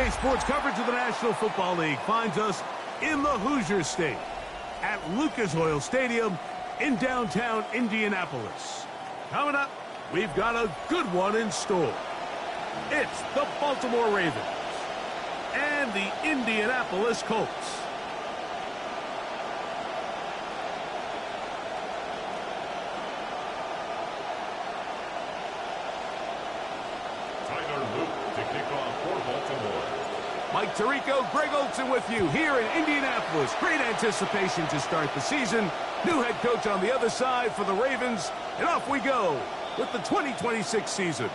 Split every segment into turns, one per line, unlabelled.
NBA sports coverage of the National Football League finds us in the Hoosier State at Lucas Oil Stadium in downtown Indianapolis. Coming up, we've got a good one in store. It's the Baltimore Ravens and the Indianapolis Colts. Mike Tirico, Greg Olsen with you here in Indianapolis. Great anticipation to start the season. New head coach on the other side for the Ravens. And off we go with the 2026 season.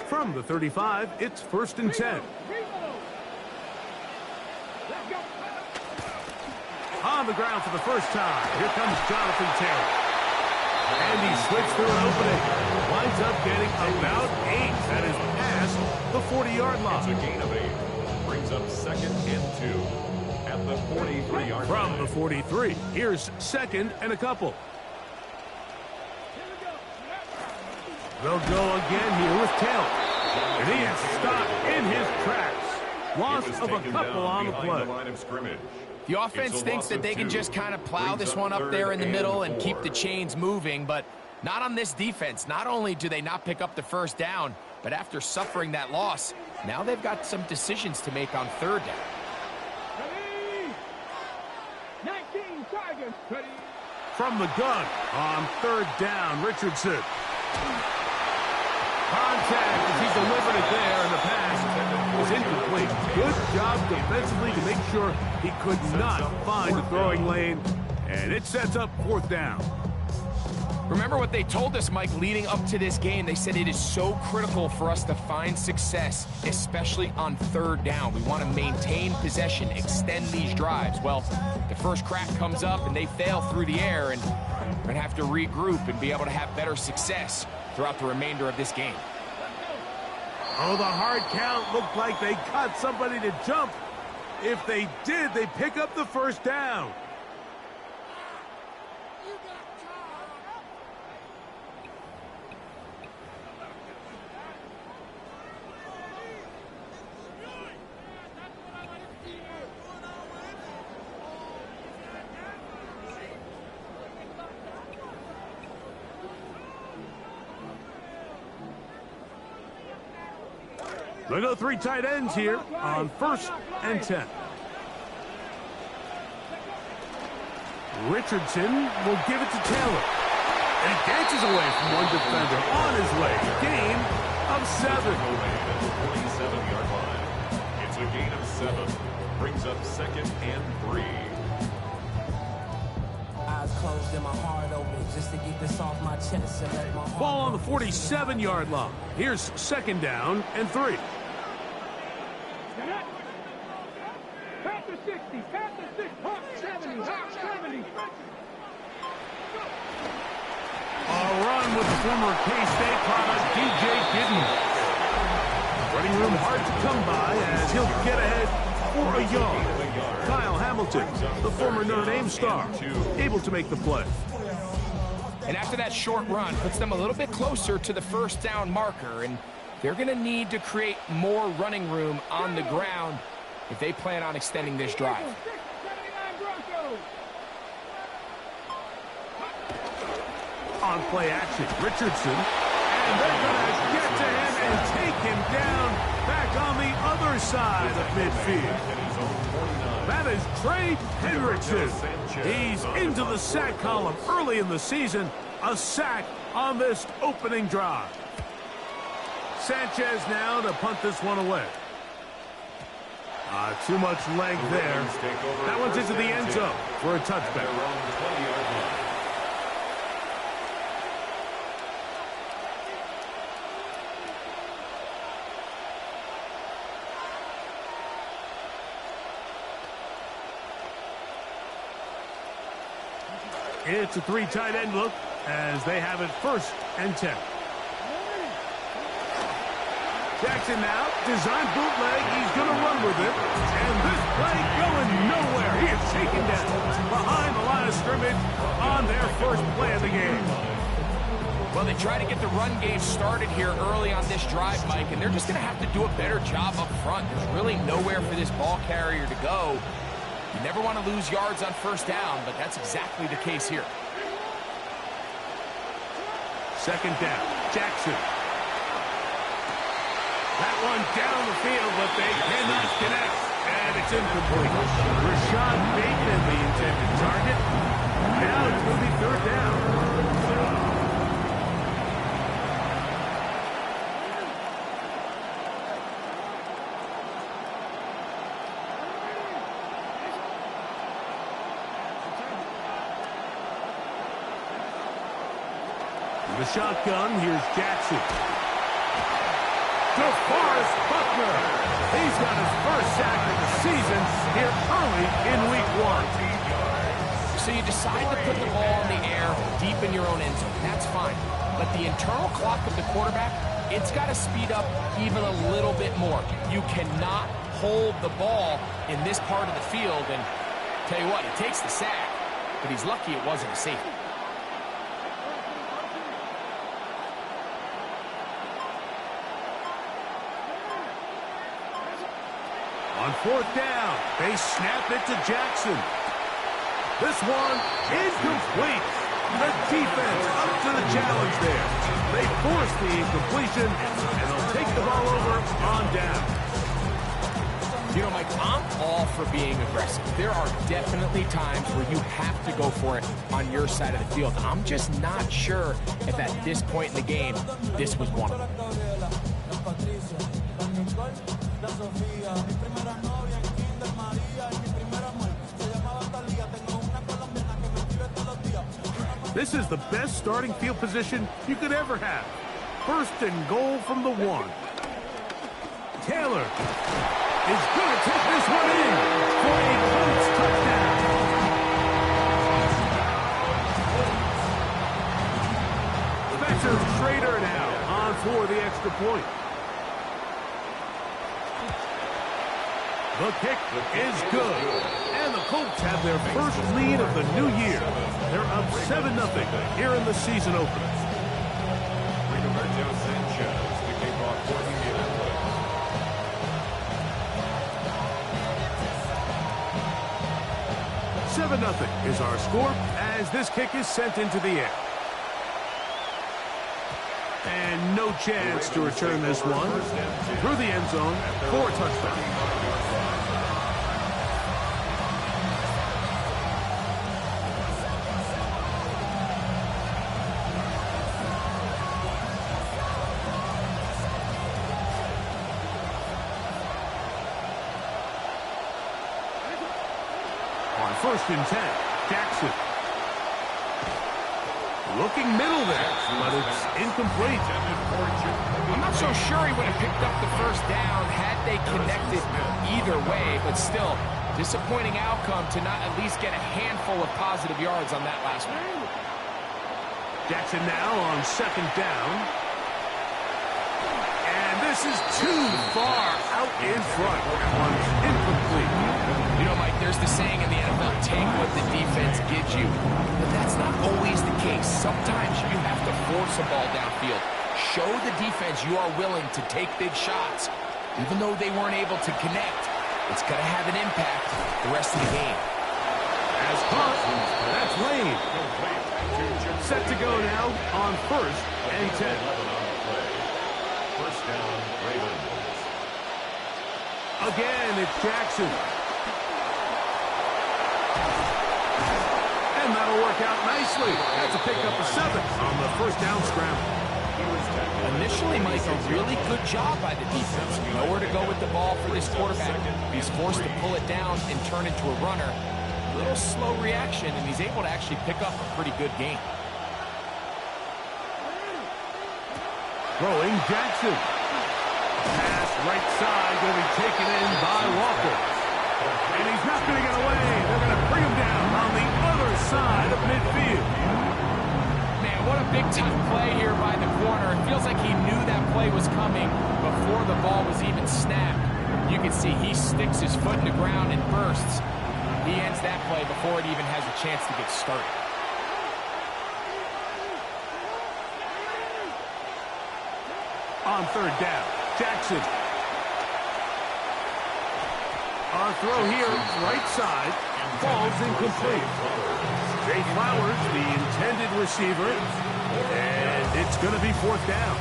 From the 35, it's 1st and 10. On the ground for the first time, here comes Jonathan Taylor. And he slips through an opening. Winds up getting about 8. That is past the 40-yard line.
It's a gain of 8. Brings up 2nd and 2 at the 43-yard line.
From the 43, here's 2nd and a couple. They'll go again here with Taylor. And he is stopped in his tracks. Loss of a couple on the play.
The offense thinks that they can just kind of plow this one up there in the middle and keep the chains moving, but not on this defense. Not only do they not pick up the first down, but after suffering that loss, now they've got some decisions to make on 3rd down.
19 Tigers.
From the gun on 3rd down, Richardson. Contact as he delivered it there, and the pass was incomplete. Good job defensively to make sure he could not find the throwing lane, and it sets up 4th down.
Remember what they told us, Mike, leading up to this game. They said it is so critical for us to find success, especially on 3rd down. We want to maintain possession, extend these drives. Well, the first crack comes up, and they fail through the air, and we're going to have to regroup and be able to have better success throughout the remainder of this game.
Oh, the hard count looked like they got somebody to jump. If they did, they pick up the 1st down. They'll go 3 tight ends here on 1st and 10. Richardson will give it to Taylor. And he dances away from one defender on his way. Gain of 7.
47-yard line. It's a gain of 7. Brings up 2nd and 3.
Eyes closed and my heart open just to get this off my chest and let my heart.
Ball on the 47-yard line. Here's 2nd down and 3.
Past the 60, past the 60, Hawk 70, Hawk 70.
A run with the former K-State product, DJ Gidden. Running room hard to come by as he'll get ahead for a yard. Kyle Hamilton, the former Notre Dame star, able to make the play.
And after that short run, puts them a little bit closer to the 1st down marker, and they're going to need to create more running room on the ground if they plan on extending this drive.
On play action, Richardson, and they're going to get to him and take him down back on the other side of midfield. That is Trey Hendrickson. He's into the sack column early in the season. A sack on this opening drive. Sanchez now to punt this one away. Too much length there. That one's into the end zone for a touchback. It's a 3 tight end look as they have it 1st and 10. takes him out. Design bootleg. He's going to run with it. And this play going nowhere. He is taken down behind the line of scrimmage on their first play of the game.
Well, they try to get the run game started here early on this drive, Mike, and they're just going to have to do a better job up front. There's really nowhere for this ball carrier to go. You never want to lose yards on first down, but that's exactly the case here.
Second down, Jackson. That one down the field, but they cannot connect. And it's incomplete. Rashad Bateman, the intended target. Now it's going to be third down. The shotgun, here's Jackson. DeForest Buckner. He's got his first sack of the season here early in week 1.
So you decide to put the ball in the air deep in your own end zone. That's fine. But the internal clock of the quarterback, it's got to speed up even a little bit more. You cannot hold the ball in this part of the field. And tell you what, he takes the sack, but he's lucky it wasn't a safety.
On fourth down, they snap it to Jackson. This one incomplete. The defense up to the challenge there. They force the incompletion, and they'll take the ball over on down.
You know, Mike, I'm all for being aggressive. There are definitely times where you have to go for it on your side of the field. I'm just not sure if at this point in the game, this was one of them.
This is the best starting field position you could ever have. First and goal from the 1. Taylor is going to take this one in for a Colts touchdown. Spencer Schrader now on for the extra point. The kick is good. And the Colts have their first lead of the new year. They're up 7-0 here in the season opener.
Roberto Sanchez, the kickoff for Indianapolis.
7-0 is our score as this kick is sent into the air. And no chance to return this one through the end zone for a touchdown. First and 10, Jackson. Looking middle there, but it's incomplete.
I'm not so sure he would have picked up the first down had they connected either way, but still, disappointing outcome to not at least get a handful of positive yards on that last one.
Jackson now on second down. And this is too far out in front. That one's incomplete.
You know, Mike, there's the saying in the NFL, take what the defense gives you. But that's not always the case. Sometimes you have to force a ball downfield. Show the defense you are willing to take big shots. Even though they weren't able to connect, it's going to have an impact the rest of the game.
As caught, that's Lane. Set to go now on first and 10.
First down, Ravens.
Again, it's Jackson. And that'll work out nicely. That's a pickup of 7 on the first down scramble.
Initially, Mike, a really good job by the defense. Nowhere to go with the ball for this quarterback. He's forced to pull it down and turn into a runner. A little slow reaction, and he's able to actually pick up a pretty good game.
Throwing Jackson. Pass right side going to be taken in by Walker. And he's not going to get away. They're going to bring him down on the other side of midfield.
Man, And what a big-time play here by the corner. It feels like he knew that play was coming before the ball was even snapped. You can see he sticks his foot in the ground and bursts. He ends that play before it even has a chance to get started.
On third down, Jackson. Our throw here, right side, falls incomplete. Jay Flowers, the intended receiver, and it's going to be fourth down.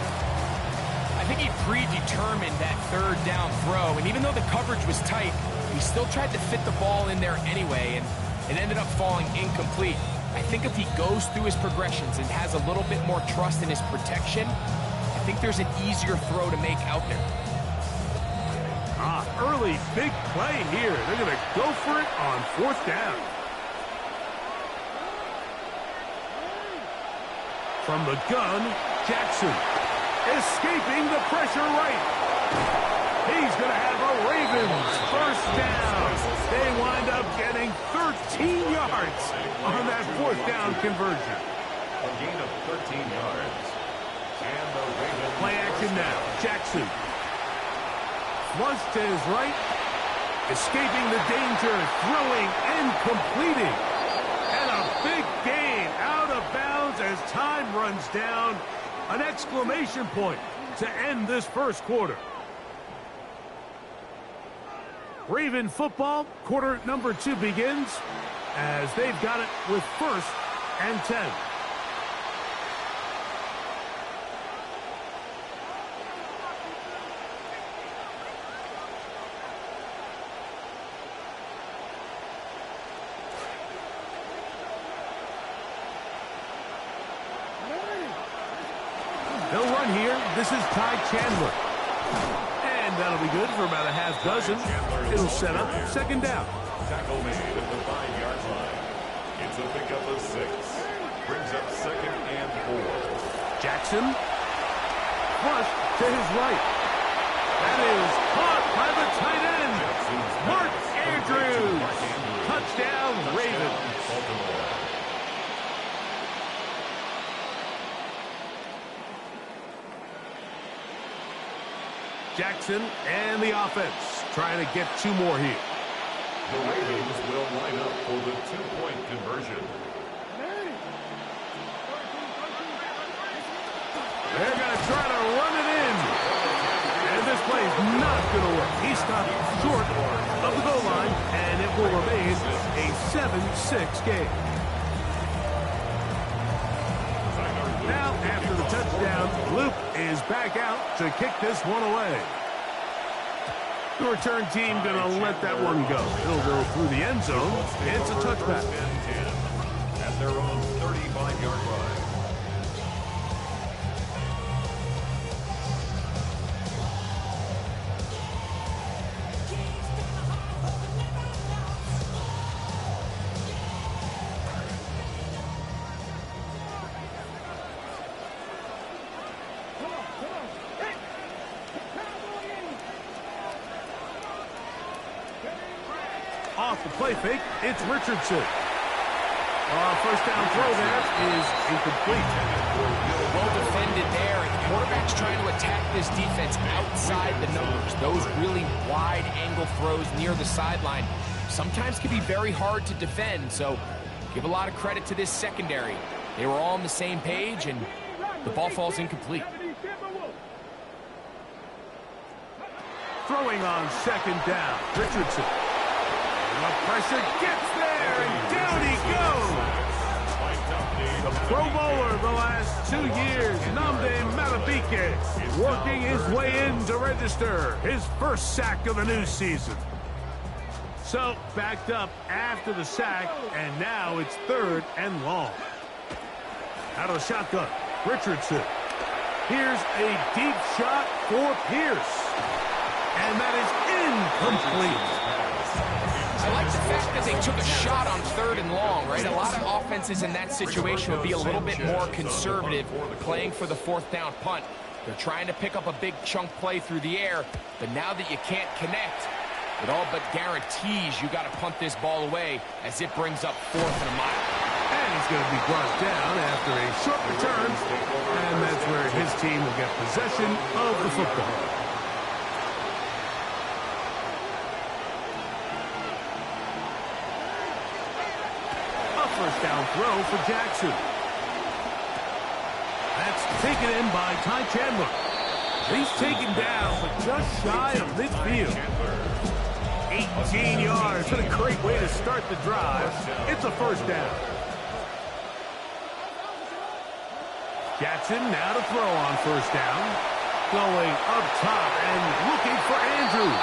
I think he predetermined that third down throw, and even though the coverage was tight, he still tried to fit the ball in there anyway, and it ended up falling incomplete. I think if he goes through his progressions and has a little bit more trust in his protection, I think there's an easier throw to make out there.
Early big play here. They're going to go for it on fourth down. From the gun, Jackson escaping the pressure right. He's going to have a Ravens first down. They wind up getting 13 yards on that fourth down conversion.
A gain of 13 yards. And the Ravens
play action now. Jackson. Flush to his right. Escaping the danger. Throwing and completing. And a big gain out of bounds as time runs down. An exclamation point to end this first quarter. Raven football, quarter number 2 begins as they've got it with first and 10. They'll run here. This is Ty Chandler. And that'll be good for about a half dozen. It'll set up second down.
Tackle made at the 5-yard line. It's a pickup of 6. Brings up second and 4.
Jackson. Flush to his right. That is caught by the tight end. Mark Andrews. Touchdown, Ravens. Jackson and the offense trying to get 2 more here.
The Ravens will line up for the 2-point conversion.
They're going to try to run it in. And this play is not going to work. He stopped short of the goal line, and it will remain a 7-6 game. Now, after the touchdown, Luke is back out to kick this one away. The return team going to let that one go. It'll go through the end zone. It's a touchback.
At their own 35-yard line.
Off the play fake, it's Richardson. First down throw there is incomplete.
Well defended there, and the quarterback's trying to attack this defense outside the numbers. Those really wide angle throws near the sideline sometimes can be very hard to defend, so give a lot of credit to this secondary. They were all on the same page, and the ball falls incomplete.
Throwing on second down, Richardson. The pressure gets there, and down he goes. The Pro Bowler the last 2 years, Nnamdi Madubuike, working his way in to register his first sack of the new season. So, backed up after the sack, and now it's third and long. Out of the shotgun, Richardson. Here's a deep shot for Pierce. And that is incomplete.
I like the fact that they took a shot on third and long, right? A lot of offenses in that situation would be a little bit more conservative playing for the fourth down punt. They're trying to pick up a big chunk play through the air, but now that you can't connect, it all but guarantees you got to punt this ball away as it brings up 4th and a mile.
And he's going to be brought down after a short return, and that's where his team will get possession of the football. A first down throw for Jackson. That's taken in by Ty Chandler. He's taken down, but just shy of midfield. 18 yards. What a great way to start the drive. It's a first down. Jackson now to throw on first down. Going up top and looking for Andrews.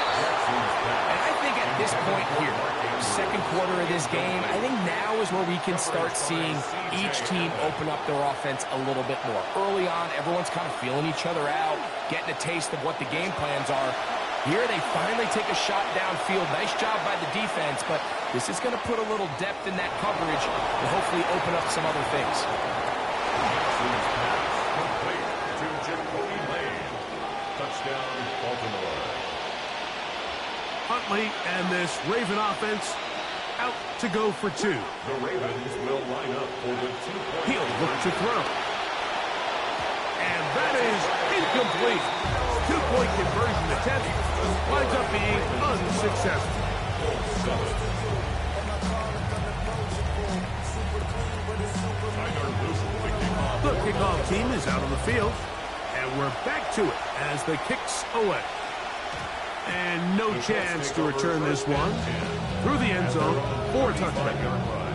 And I think at this point here, second quarter of this game, I think now is where we can start seeing each team open up their offense a little bit more. Early on, everyone's kind of feeling each other out, getting a taste of what the game plans are. Here they finally take a shot downfield. Nice job by the defense, but this is going to put a little depth in that coverage and hopefully open up some other things.
Touchdown, Baltimore.
Huntley and this Raven offense out to go for two.
The Ravens will line up for the 2-point.
He'll look to throw. And that is incomplete. Two-point conversion attempt winds up being unsuccessful. The kickoff team is out on the field. And we're back to it as the kick's away. And no chance to return this one through the end zone for a touchdown.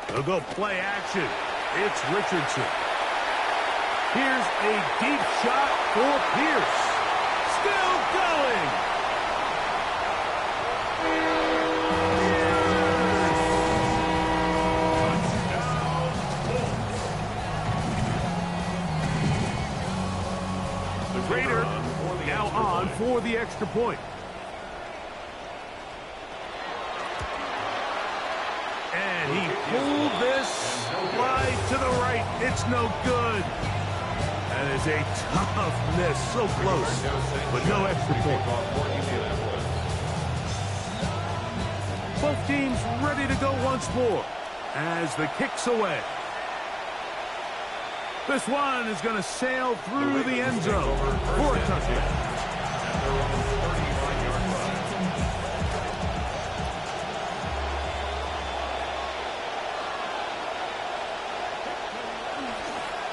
They'll go play action. It's Richardson. Here's a deep shot for Pierce. Still going. The Raider now on for the extra point. And he pulled this right to the right. It's no good. That is a tough miss. So close, but no extra point. Both teams ready to go once more as the kick's away. This one is going to sail through the end zone for a touchdown.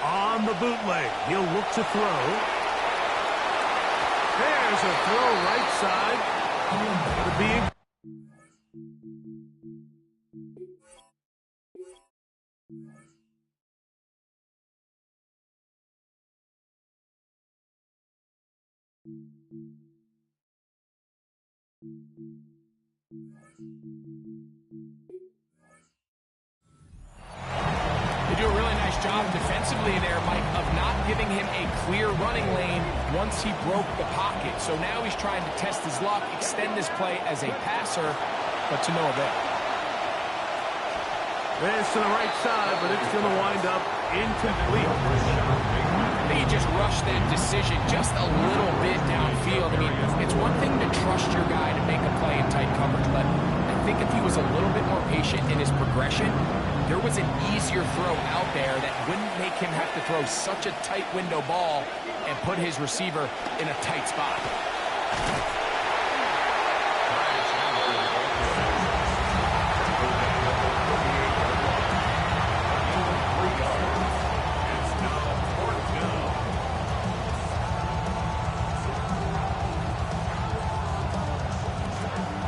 On the bootleg, he'll look to throw. There's a throw right side. It'll be
They do a really nice job defensively there, Mike, of not giving him a clear running lane once he broke the pocket. So now he's trying to test his luck, extend this play as a passer, but to no avail.
This to the right side, but it's going to wind up incomplete.
He just rushed that decision just a little bit downfield. I mean, it's one thing to trust your guy to make a play in tight coverage, but I think if he was a little bit more patient in his progression, there was an easier throw out there that wouldn't make him have to throw such a tight window ball and put his receiver in a tight spot.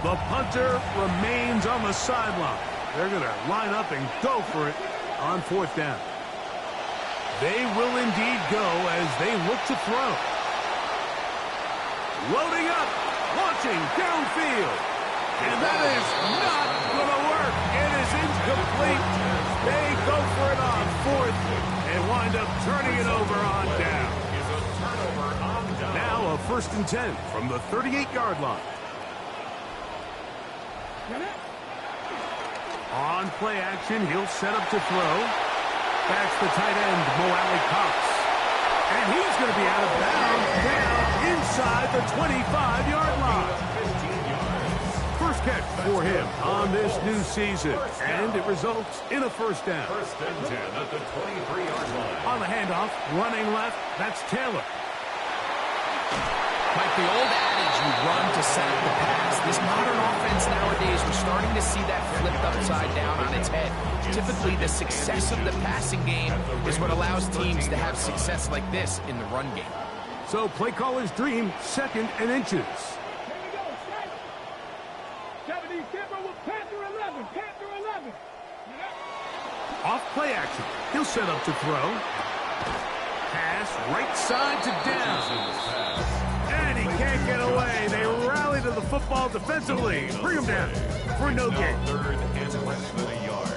The punter remains on the sideline. They're going to line up and go for it on fourth down. They will indeed go as they look to throw. Loading up, launching downfield. And that is not going to work. It is incomplete. They go for it on fourth and wind up turning it over on down. Now a 1st and 10 from the 38-yard line. On play action, he'll set up to throw. That's the tight end, Mo Cox. And he's going to be out of bounds down inside the 25-yard line. First catch for him on this new season, and it results in a 1st down.
1st and 10 at the 23-yard line.
On the handoff, running left, that's Taylor.
Mike, the old adage, you run to set up the pass. This modern offense nowadays, we're starting to see that flipped upside down on its head. Typically, the success of the passing game is what allows teams to have success like this in the run game.
So play caller's dream, 2nd and inches.
Here we go, set. 70 Timber with Panther 11. Panther 11.
Off play action, he'll set up to throw. Pass right side to down. And he can't get away. They rally to the football defensively. Bring him down for no gain.
3rd and less than a yard.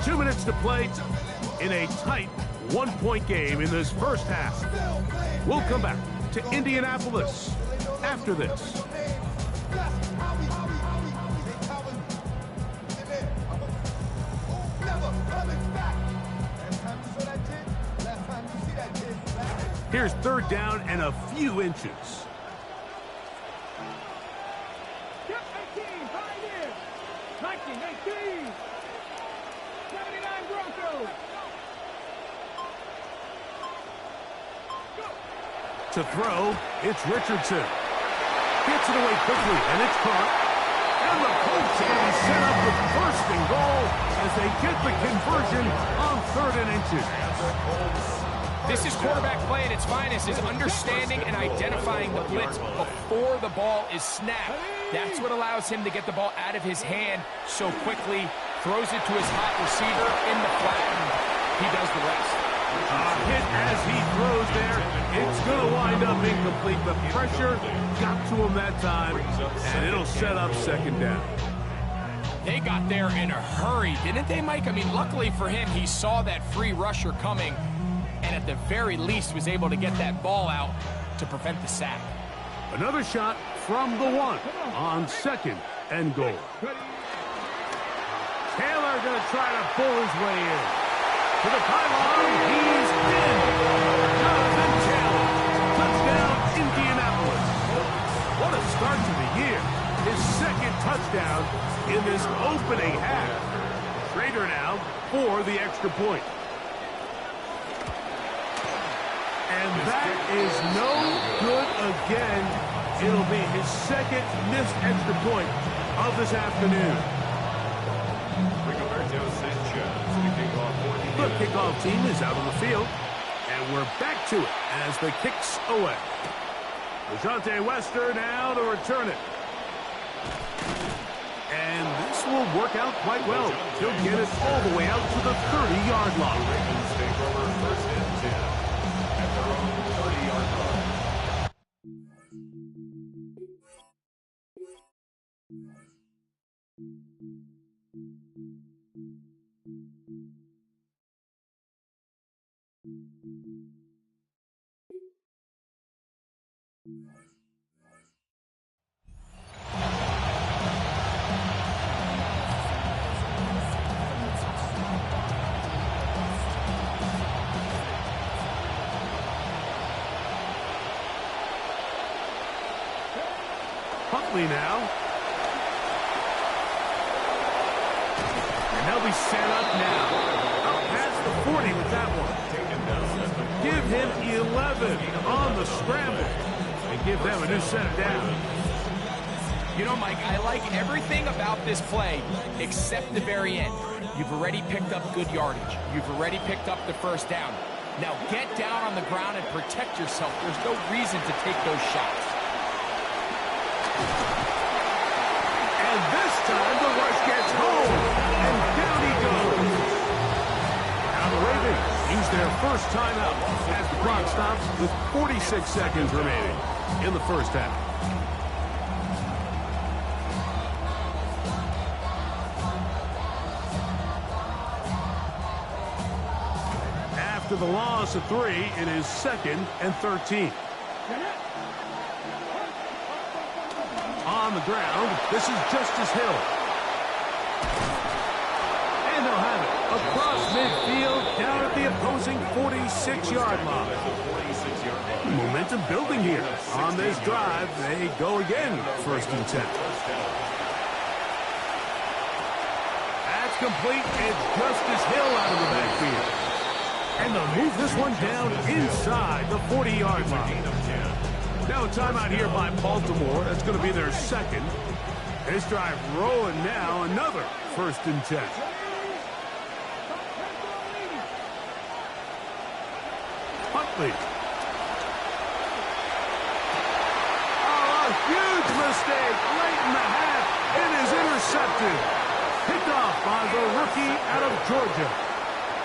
Two minutes to play in a tight 1-point game in this first half. We'll come back to Indianapolis after this. Here's 3rd down and a few inches.
Yep, 18, Pioneers. 19, 18. 79 Broncos.
To throw, it's Richardson. Gets it away quickly, and it's caught. And the Colts are going to be set up with 1st and goal as they get the conversion on 3rd and inches.
This is quarterback play at its finest, is understanding and identifying the blitz before the ball is snapped. That's what allows him to get the ball out of his hand so quickly, throws it to his hot receiver in the flat, and he does the rest.
Hit as he throws there. It's going to wind up incomplete. The pressure got to him that time, and it'll set up 2nd down.
They got there in a hurry, didn't they, Mike? I mean, luckily for him, he saw that free rusher coming, and at the very least was able to get that ball out to prevent the sack.
Another shot from the 1 on 2nd and goal. Taylor going to try to pull his way in. To the pylon, he's in. Jonathan Taylor, touchdown Indianapolis. What a start to the year. His 2nd touchdown in this opening half. Schrader now for the extra point. And that is no good again. It'll be his 2nd missed extra point of this afternoon. The kickoff team is out on the field, and we're back to it as the kick's away. DeJounte Wester now to return it. And this will work out quite well. He'll get it all the way out to the 30-yard line.
Ravens take over 1st and 10 at their own 30-yard line.
Huntley now. And they'll be set up now. Out past the 40 with that one. Give him 11 on the scramble. And give them a new set of down.
You know, Mike, I like everything about this play except the very end. You've already picked up good yardage. You've already picked up the 1st down. Now get down on the ground and protect yourself. There's no reason to take those shots.
And this time the rush gets home. And down he goes. Now the Ravens use their first timeout as the clock stops with 46 seconds remaining in the first half. After the loss of 3, it is 2nd and 13. On the ground, this is Justice Hill. And they'll have it across midfield down at the opposing 46-yard line. Momentum building here. On this drive, they go again, 1st and 10. That's complete. It's Justice Hill out of the backfield. And they'll move this one down inside the 40-yard line. Now a timeout here by Baltimore. That's going to be their 2nd. This drive rolling now, another 1st and 10. Huntley. Oh, a huge mistake late in the half. It is intercepted. Picked off by the rookie out of Georgia.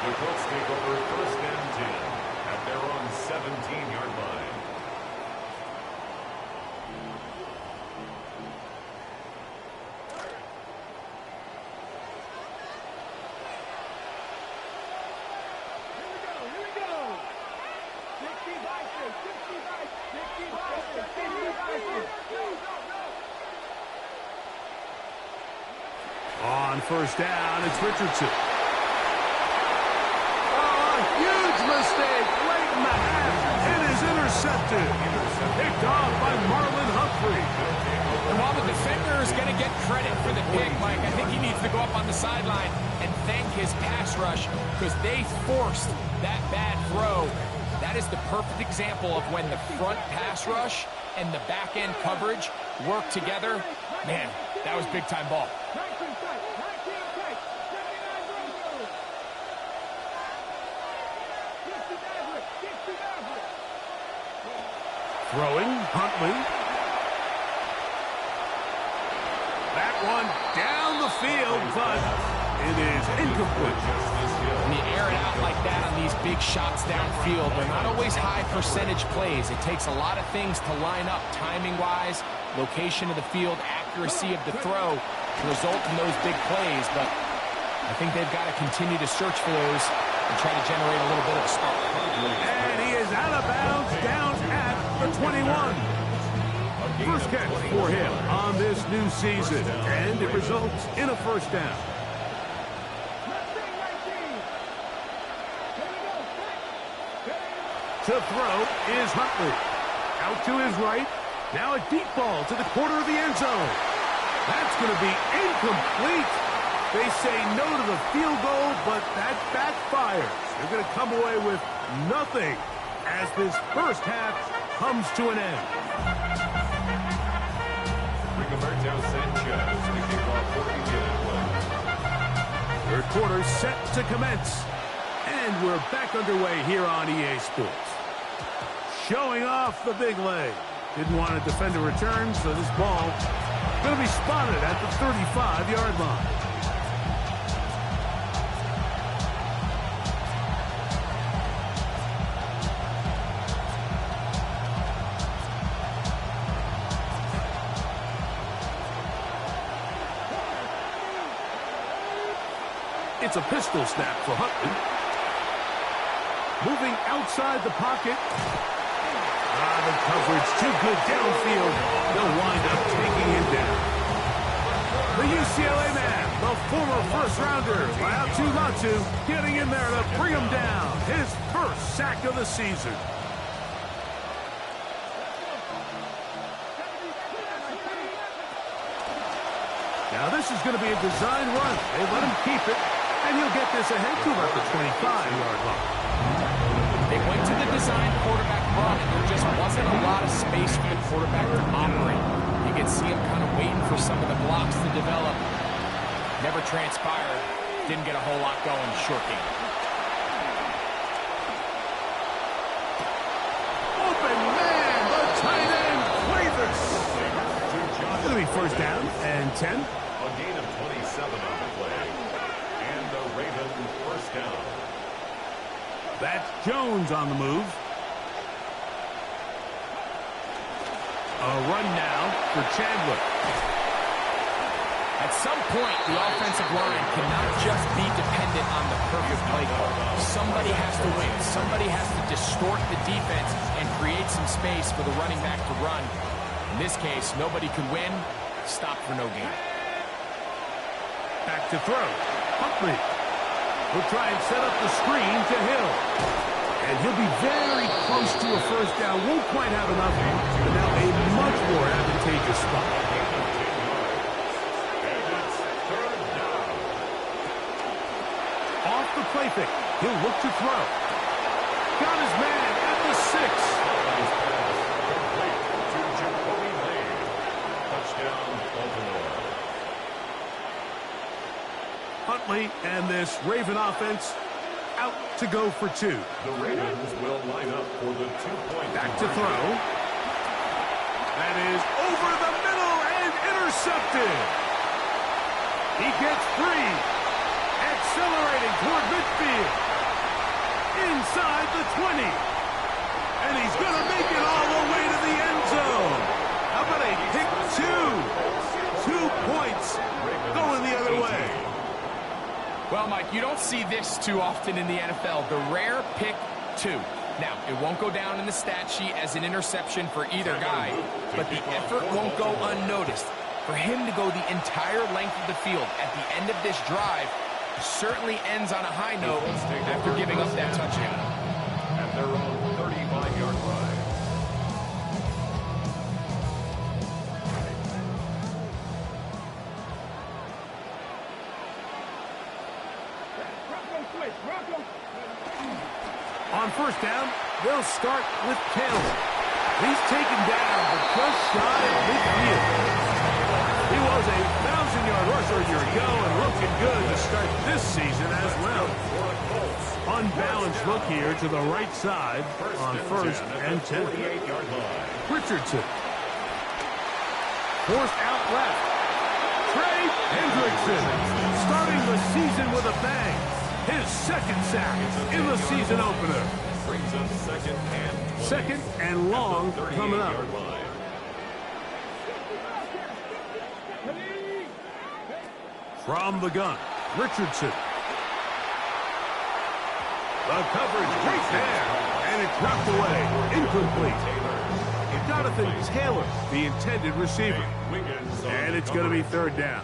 The Colts take over 1st and 10 at their own 17-yard line.
On 1st down, it's Richardson. Oh, a huge mistake late in the half. It is intercepted. Picked off by Marlon Humphrey.
And while the defender is going to get credit for the pick, Mike, I think he needs to go up on the sideline and thank his pass rush because they forced that bad throw. That is the perfect example of when the front pass rush and the back end coverage work together. Man, that was big-time ball.
Throwing, Huntley. That one down the field, but it is incomplete.
When you air it out like that on these big shots downfield, they're not always high percentage plays. It takes a lot of things to line up timing-wise, location of the field, accuracy of the throw to result in those big plays. But I think they've got to continue to search for those and try to generate a little bit of a spark.
And he is out of bounds down at the 21. First catch for him on this new season, and it results in a 1st down. To throw is Huntley. Out to his right. Now a deep ball to the corner of the end zone. That's going to be incomplete. They say no to the field goal, but that backfires. They're going to come away with nothing as this 1st half comes to an end.
Rigoberto Sanchez to kick off for the
3rd quarter set to commence. And we're back underway here on EA Sports. Showing off the big leg. Didn't want to defend a return, so this ball going to be spotted at the 35-yard line. It's a pistol snap for Huntley. Moving outside the pocket. The coverage too good downfield. They'll wind up taking him down. The UCLA man, the former 1st-rounder, Latu Latu, getting in there to bring him down. His 1st sack of the season. Now this is going to be a design run. They let him keep it, and he'll get this ahead to about the 25-yard line.
They went to the design quarterback run, and there just wasn't a lot of space for the quarterback to operate. You could see him kind of waiting for some of the blocks to develop. Never transpired. Didn't get a whole lot going short game.
Open man, the tight end, Clevis. It'll be 1st down and 10.
A gain of 27 on the play. And the Ravens 1st down.
That's Jones on the move. A run now for Chandler.
At some point, the offensive line cannot just be dependent on the perfect play call. Somebody has to win. Somebody has to distort the defense and create some space for the running back to run. In this case, nobody could win. Stop for no gain.
Back to throw. Huntley will try and set up the screen to Hill. And he'll be very close to a first down. Won't quite have enough, but now a much more advantageous spot. Off the play fake. He'll look to throw. Got his man at the 6. Huntley and this Raven offense out to go for 2.
The Ravens will line up for the 2-point.
Back to throw. That is over the middle and intercepted. He gets 3. Accelerating toward midfield. Inside the 20. And he's going to make it all the way to the end zone. How about a pick 2? 2 points going the other way.
Well, Mike, you don't see this too often in the NFL. The rare pick 2. Now, it won't go down in the stat sheet as an interception for either guy, but the effort won't go unnoticed. For him to go the entire length of the field at the end of this drive certainly ends on a high note after giving up that touchdown.
At their own 35-yard line.
On first down, they'll start with Taylor. He's taken down, but just shy of midfield. He was a 1,000-yard rusher a year ago and looking good to start this season as well. Unbalanced look here to the right side on first and 10. Richardson. Forced out left. Trey Hendrickson starting the season with a bang. His second sack in the season opener.
Brings up
second and long coming up. From the gun, Richardson. The coverage right there, and it's knocked away, incomplete. Jonathan Taylor, the intended receiver. And it's going to be third down.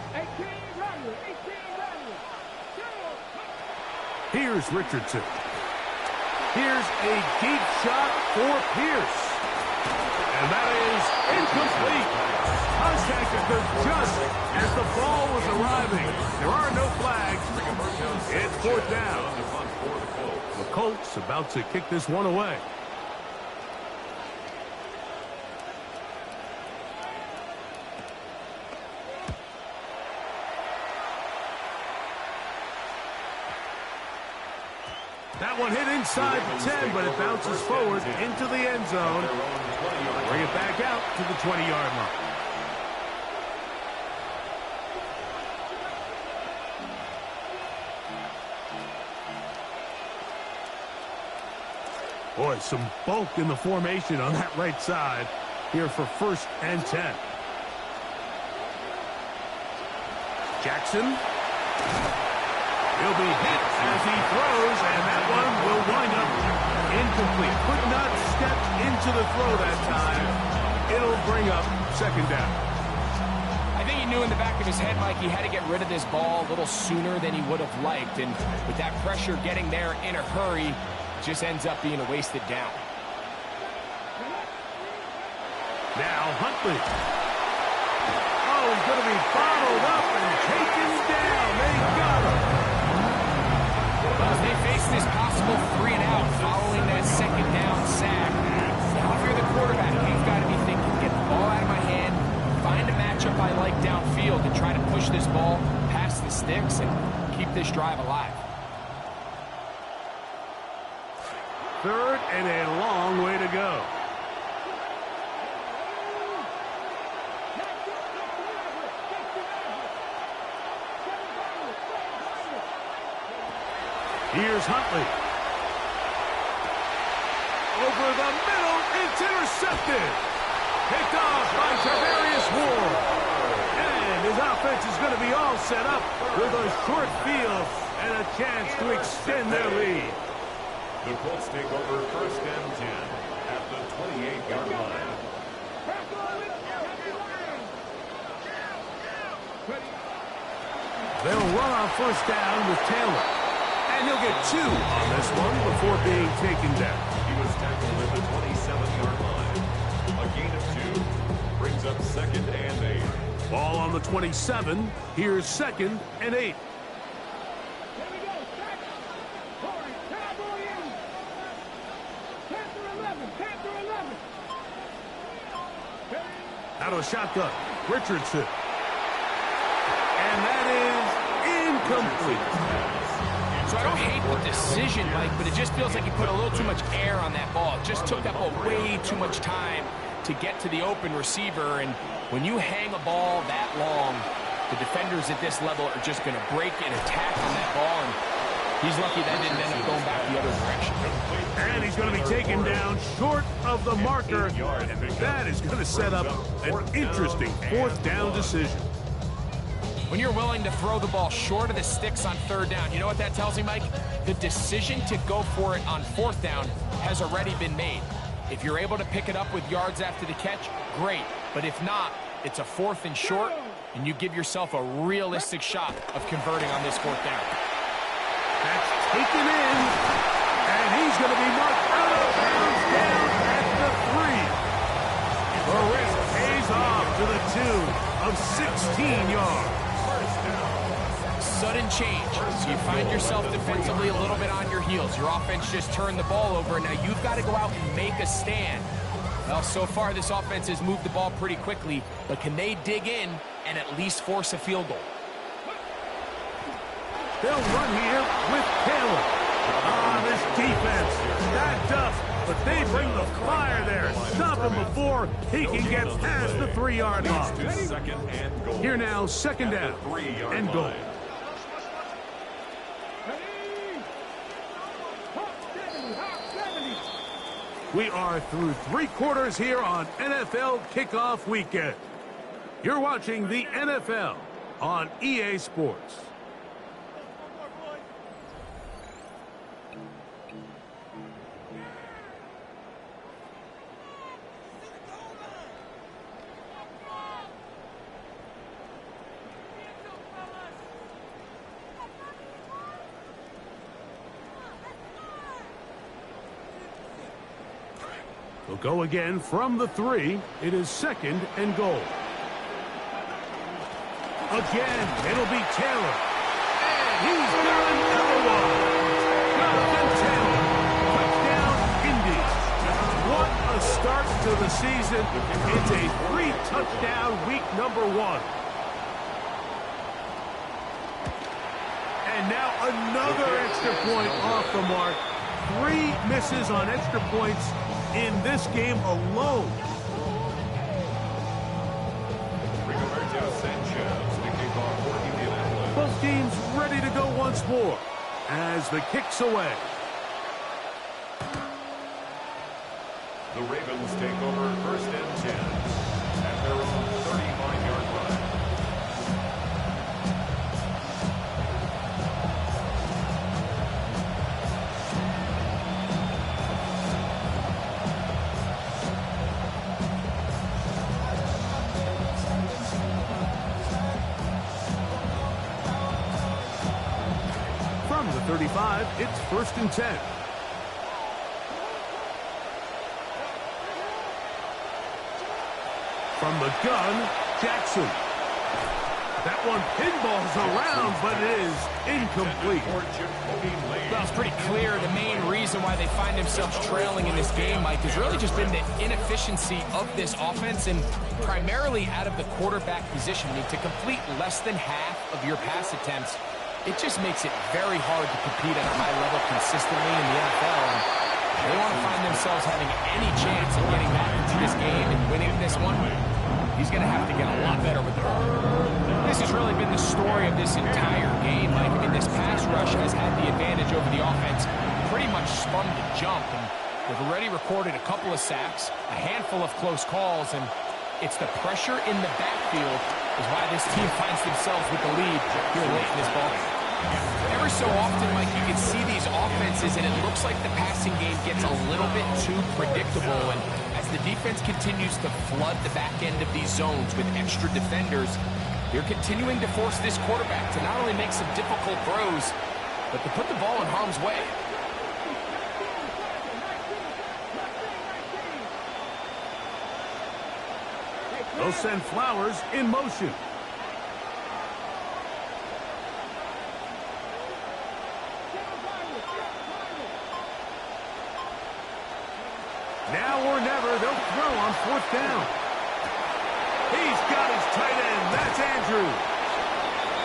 Here's Richardson. Here's a deep shot for Pierce. And that is incomplete. Contact occurred just as the ball was arriving. There are no flags. It's fourth down. The Colts about to kick this one away. That one hit inside the 10, but it bounces forward into the end zone. Bring it back out to the 20-yard line. Boy, some bulk in the formation on that right side here for first and 10. Jackson. He'll be hit as he throws, and that one will wind up incomplete. Could not step into the throw that time. It'll bring up second down.
I think he knew in the back of his head, Mike, he had to get rid of this ball a little sooner than he would have liked. And with that pressure getting there in a hurry, it just ends up being a wasted down.
Now Huntley. Oh, he's going to be bottled up and taken down. They got him.
As they face this possible 3-and-out following that second down sack. Now, if you're the quarterback, you've got to be thinking, get the ball out of my hand, find a matchup I like downfield, and try to push this ball past the sticks and keep this drive alive.
Third and a long way to go. Here's Huntley. Over the middle, it's intercepted. Picked off by Tavarius Ward. And is out offense is going to be all set up with a short field and a chance to extend their lead.
The Colts take over first and 10 at the 28-yard line.
They'll run on first down with Taylor. And he'll get 2 on this one before being taken down.
He was tackled at the 27-yard line. A gain of 2 brings up second and 8.
Ball on the 27. Here's second and 8. Out of the shotgun, Richardson. And that is incomplete.
So I don't hate the decision, Mike, but it just feels like he put a little too much air on that ball. It just took that ball way too much time to get to the open receiver. And when you hang a ball that long, the defenders at this level are just going to break and attack on that ball. And he's lucky that didn't end up going back the other direction.
And he's going to be taken down short of the marker. And that is going to set up an interesting fourth down decision.
When you're willing to throw the ball short of the sticks on third down, you know what that tells me, Mike? The decision to go for it on fourth down has already been made. If you're able to pick it up with yards after the catch, great. But if not, it's a 4th and short, and you give yourself a realistic shot of converting on this fourth down.
That's taken in, and he's going to be marked out of bounds down at the 3. The risk pays off to the tune of 16 yards.
Sudden change. So you find yourself defensively a little bit on your heels. Your offense just turned the ball over, and now you've got to go out and make a stand. Well, so far this offense has moved the ball pretty quickly, but can they dig in and at least force a field goal?
They'll run here with Taylor. This defense stacked up, but they bring the fire there. Stop him before he can get past the 3-yard line. Here now, second down and goal. We are through 3 quarters here on NFL Kickoff Weekend. You're watching the NFL on EA Sports. We'll go again from the 3. It is second and goal. Again, it'll be Taylor. And he's got another one. Jonathan Taylor. Touchdown, Indy. What a start to the season. It's a 3-touchdown week number 1. And now another extra point off the mark. 3 misses on extra points in this game alone. Both teams ready to go once more as the kick's away.
The Ravens take over first and 10 at their own 35-yard line.
From the 35, it's first and 10. From the gun, Jackson. That one pinballs around, but it is incomplete.
Well, it's pretty clear the main reason why they find themselves trailing in this game, Mike, has really just been the inefficiency of this offense and primarily out of the quarterback position. I mean, to complete less than half of your pass attempts, it just makes it very hard to compete at a high level consistently in the NFL. And they want to find themselves having any chance of getting back into this game and winning this one. He's going to have to get a lot better with the ball. This has really been the story of this entire game, Mike. I mean, this pass rush has had the advantage over the offense, pretty much spun the jump. And they've already recorded a couple of sacks, a handful of close calls, and it's the pressure in the backfield is why this team finds themselves with the lead here late in this ball game. Every so often, Mike, you can see these offenses, and it looks like the passing game gets a little bit too predictable. And as the defense continues to flood the back end of these zones with extra defenders, they're continuing to force this quarterback to not only make some difficult throws, but to put the ball in harm's way.
They'll send Flowers in motion. Now or never, they'll throw on 4th down. He's got his tight end. That's Andrews.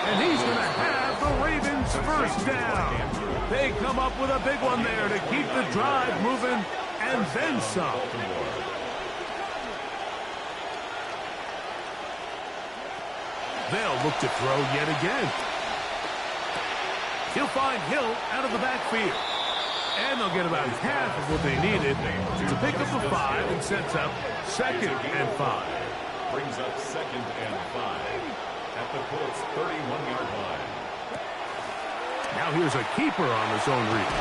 And he's going to have the Ravens first down. They come up with a big one there to keep the drive moving and then some. They'll look to throw yet again. He'll find Hill out of the backfield. And they'll get about half of what they needed to pick up the 5 and sets up 2nd and 5.
Brings up 2nd and 5 at the Colts 31-yard line.
Now here's a keeper on the zone read.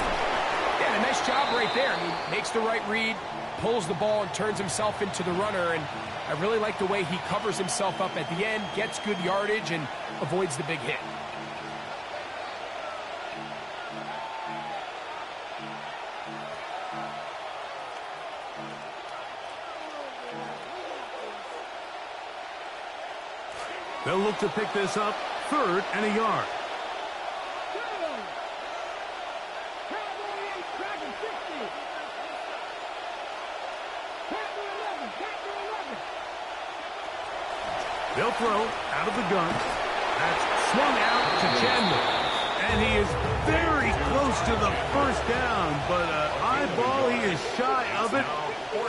Yeah, a nice job right there. I mean, makes the right read, pulls the ball, and turns himself into the runner. And I really like the way he covers himself up at the end, gets good yardage, and avoids the big hit.
They'll look to pick this up 3rd and a yard. They'll throw out of the gun. That's swung out to Chandler. And he is very close to the first down, but high ball, he is shy of it.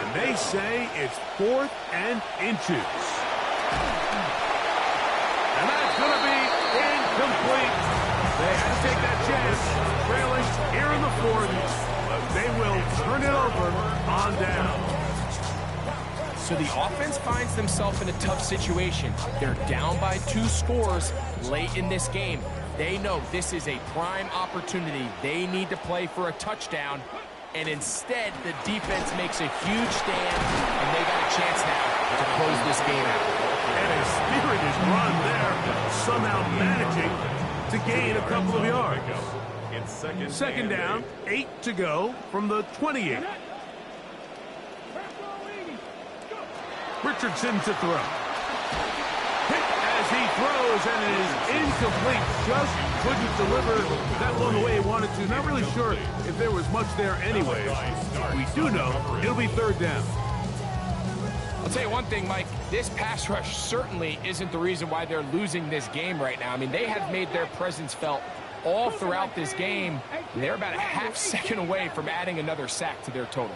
And they say it's 4th and inches. And that's going to be incomplete. They had to take that chance, trailing here in the 4th, but they will turn it over on down.
So the offense finds themselves in a tough situation. They're down by 2 scores late in this game. They know this is a prime opportunity. They need to play for a touchdown, and instead the defense makes a huge stand, and they got a chance now to close this game out.
And a spirited run there, somehow managing to gain a couple of yards. Second down, 8 to go from the 28. Richardson to throw. Hit as he throws, and it is incomplete. Just couldn't deliver that one the way he wanted to. Not really sure if there was much there anyways. We do know it'll be 3rd down.
I'll tell you one thing, Mike. This pass rush certainly isn't the reason why they're losing this game right now. I mean, they have made their presence felt all throughout this game. They're about a half second away from adding another sack to their total.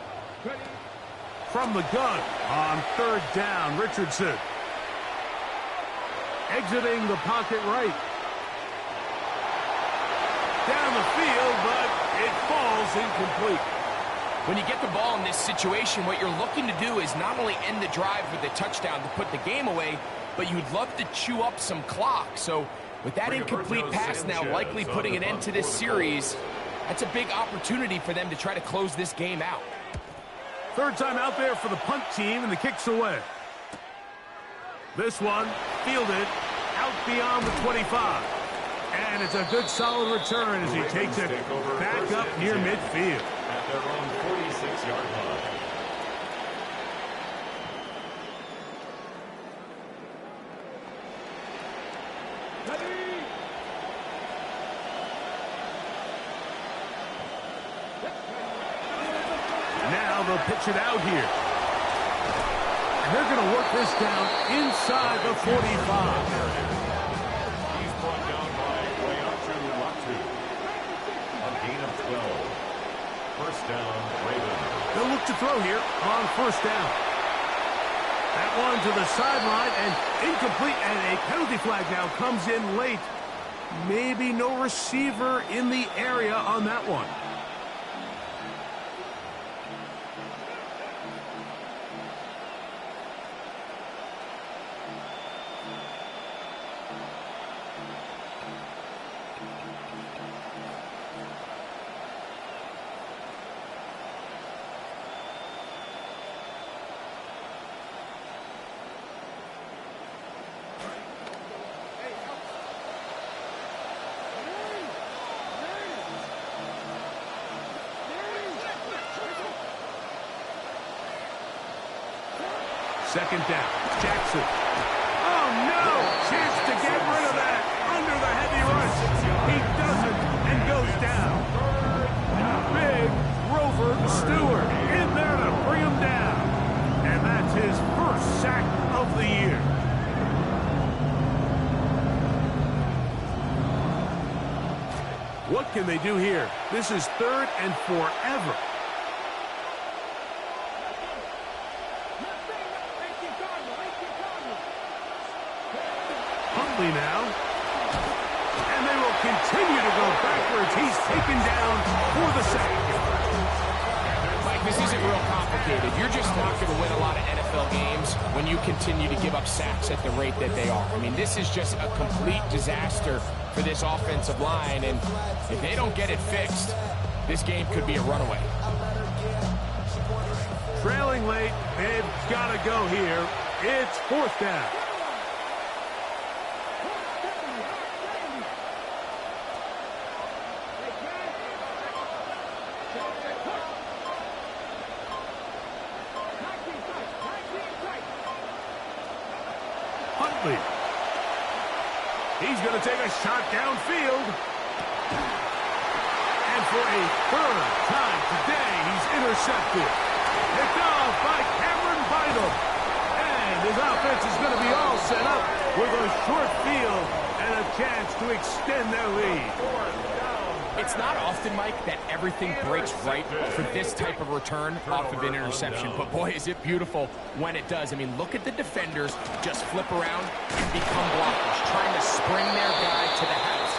From the gun on 3rd down, Richardson. Exiting the pocket right. Down the field, but it falls incomplete.
When you get the ball in this situation, what you're looking to do is not only end the drive with a touchdown to put the game away, but you'd love to chew up some clock. So with that incomplete pass now likely putting an end to this series, that's a big opportunity for them to try to close this game out.
3rd time out there for the punt team, and the kick's away. This one fielded out beyond the 25. And it's a good solid return as he takes it back up near midfield.
At their own 46-yard line.
Now they'll pitch it out here. And they're going to work this down inside the 45.
He's brought down by Wayatu. A gain of 12. First down, Ravens.
They'll look to throw here on 1st down. That one to the sideline and incomplete, and a penalty flag now comes in late. Maybe no receiver in the area on that one. Second down. Jackson. Oh, no! Chance to get rid of that under the heavy rush. He doesn't and goes down. Big Grover Stewart in there to bring him down. And that's his first sack of the year. What can they do here? This is 3rd and forever. Huntley now. And they will continue to go backwards. He's taken down for the sack.
Mike, this isn't real complicated. You're just not going to win a lot of NFL games when you continue to give up sacks at the rate that they are. I mean, this is just a complete disaster for this offensive line, and if they don't get it fixed, this game could be a runaway.
Trailing late, they've got to go here. It's 4th down. Huntley. He's going to take a shot downfield. And for a 3rd time today, he's intercepted. Picked off by Cameron Bynum. And his offense is going to be all set up with a short field and a chance to extend their lead.
It's not often, Mike, that everything breaks right for this type of return off of an interception. But, boy, is it beautiful when it does. I mean, look at the defenders just flip around and become blockers, trying to spring their guy to the house.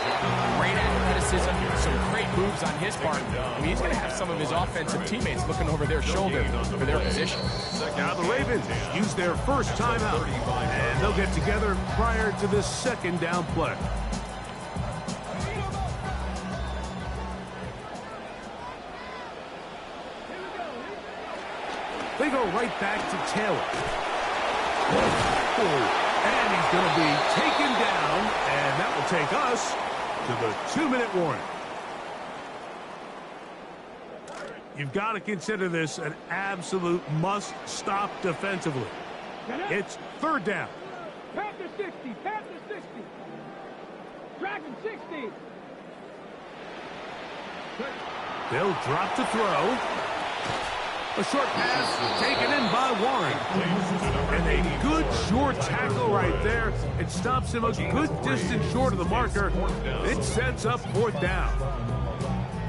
Great athleticism, some great moves on his part. I mean, he's going to have some of his offensive teammates looking over their shoulder for their position.
Now the Ravens use their first timeout, and they'll get together prior to this 2nd down play. They go right back to Taylor. And he's going to be taken down, and that will take us to the 2-minute warning. You've got to consider this an absolute must-stop defensively. It's 3rd down.
Panther 60, Panther 60. Dragon 60.
They'll drop to throw. A short pass taken in by Warren. And a good short tackle right there. It stops him a good distance short of the marker. It sets up 4th down.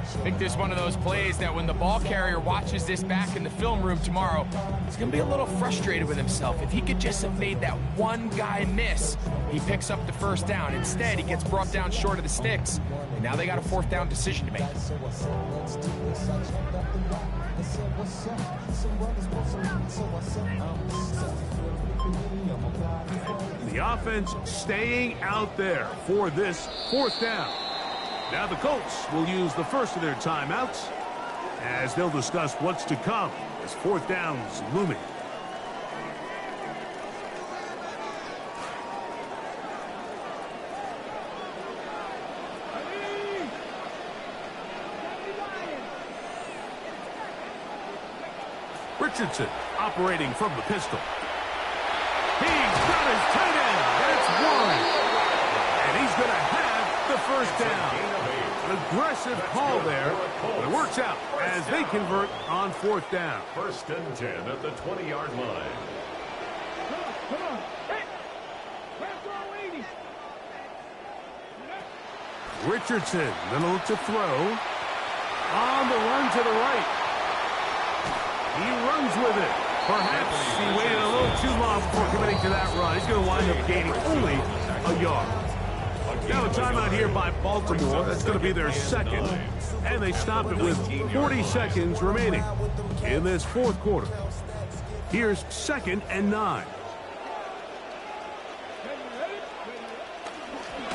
I think this is one of those plays that when the ball carrier watches this back in the film room tomorrow, he's going to be a little frustrated with himself. If he could just have made that one guy miss, he picks up the 1st down. Instead, he gets brought down short of the sticks. And now they got a 4th down decision to make.
The offense staying out there for this 4th down. Now the Colts will use the first of their timeouts as they'll discuss what's to come as 4th down's looming. Richardson operating from the pistol. He's got his tight end. That's Warren. And he's going to have the 1st down. An aggressive call there, but it works out as they convert on 4th down.
1st and 10 at the 20-yard line.
Come on. Hey. Let's go 80.
Richardson going to look to throw. On the run to the right. He runs with it. Perhaps he waited a little too long before committing to that run. He's going to wind up gaining only a yard. Now a timeout here by Baltimore. That's going to be their 2nd. And they stop it with 40 seconds remaining in this 4th quarter. Here's 2nd and 9.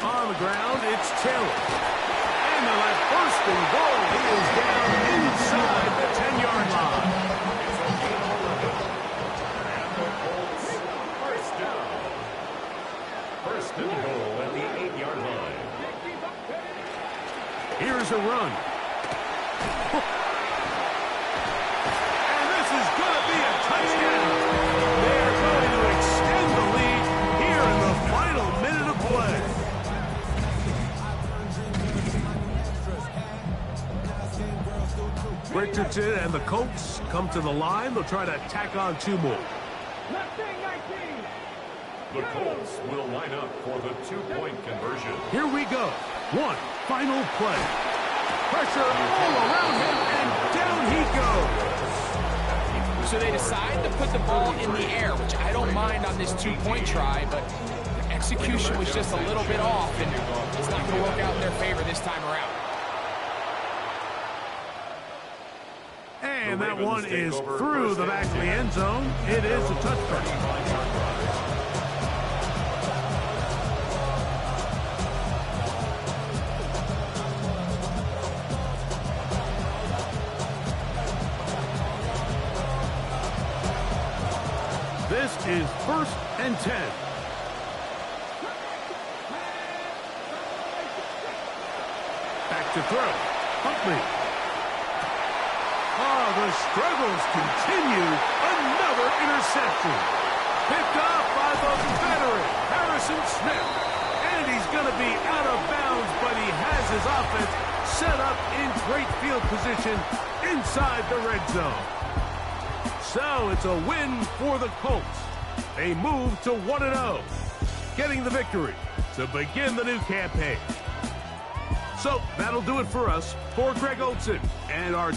On the ground, it's Taylor. And they'll have 1st and goal. He is down inside the 10-yard line.
First and goal at the 8-yard line.
Here's a run. And this is going to be a touchdown. They're going Richardson and the Colts come to the line. They'll try to tack on 2 more.
The Colts will line up for the 2-point conversion.
Here we go. One final play. Pressure all around him, and down he goes.
So they decide to put the ball in the air, which I don't mind on this 2-point try, but the execution was just a little bit off, and it's not going to work out in their favor this time around.
And that one is through the back of the end zone. It is a touchback. This is 1st and 10. Back to throw. Huntley. Oh, the struggles continue. Another interception. Picked off by the veteran, Harrison Smith. And he's going to be out of bounds, but he has his offense set up in great field position inside the red zone. So it's a win for the Colts. They move to 1-0, getting the victory to begin the new campaign. So that'll do it for us. For Greg Olson and our